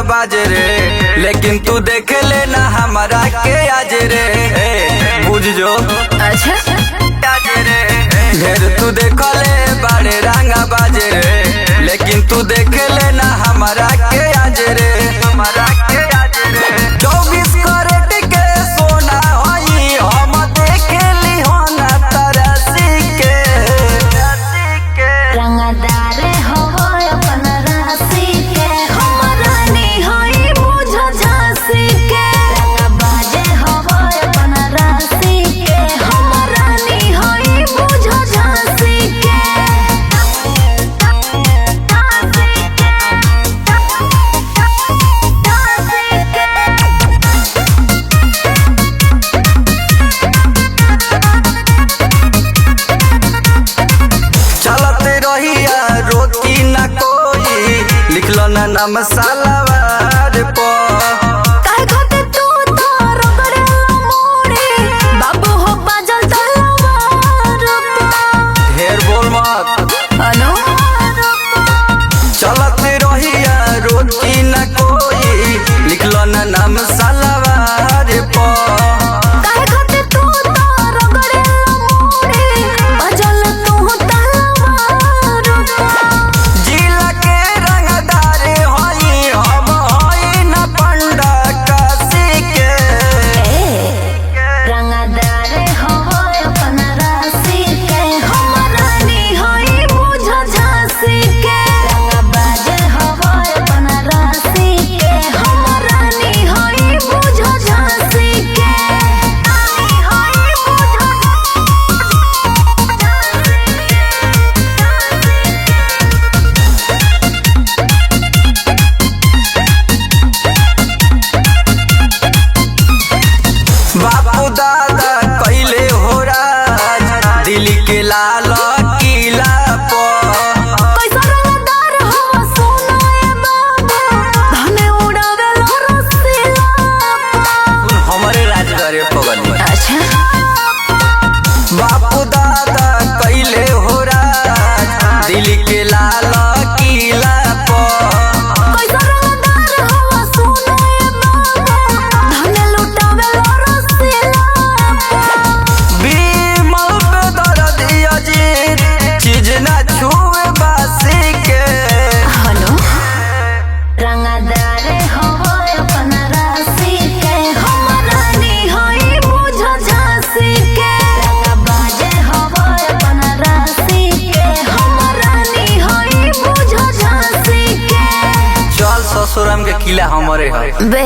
बाज रे, लेकिन तू देख लेना हमारा के आज रे। बुझ जो अच्छा ढेर तू देख ले बड़े रंगा बाज रे, लेकिन तू देख लेना हमारा के आज रे, हमारा के आज रे। 24 कैरेट के सोना होई हम देख ली हो ना तरसी के रंगदार हो अपन राशि के, हम रानी होई बुझ झांसी के। रंगबाजे हो अपन राशि के, हम रानी होई बुझ झांसी के। चलते रहिया रोकी ना कोई, लिखलो ना नाम सालावार पर। काहे खातिर तू तार करेला मोरे, बाबू हो बाजल तलवार पर। ढेर बोल मत। अनु चलते रहिया रोकी ना कोई, लिखलो ना नाम सालावार पर। काहे खातिर तू तार करेला मोरे, बाजल तू तलवार पर। जिला के रंगदार होई हम होई ना पंडा काशी के। रंगदार हो अपन राशि के, हम रानी होई बुझ झांसी के। रंगबाज हो अपन राशि के, हम रानी होई बुझ झांसी के। रानी होई बापू दादा कैले हो राज, दिल्ली के लाल किला पर। कैसा रंगदार हो सोना ए बाबू, धने उड़ावेला रसीला पर। हमारे राजगारे पगल। अच्छा बापू दादा कैले हो राज, दिल्ली के लाल किला पर। कैसा रंगदार हो सोना ए बाबू, धने लुटावेला रसीला पर। बीमल पे दर्द अजीत, चीज ना छुए बासी के। हलो रंगदार हो अपन राशि के, हम रानी होई बुझ झांसी के। रंगबाजे हो अपन राशि के, हम रानी होई बुझ झांसी के। चल ससुराम के किला हमारे है। बे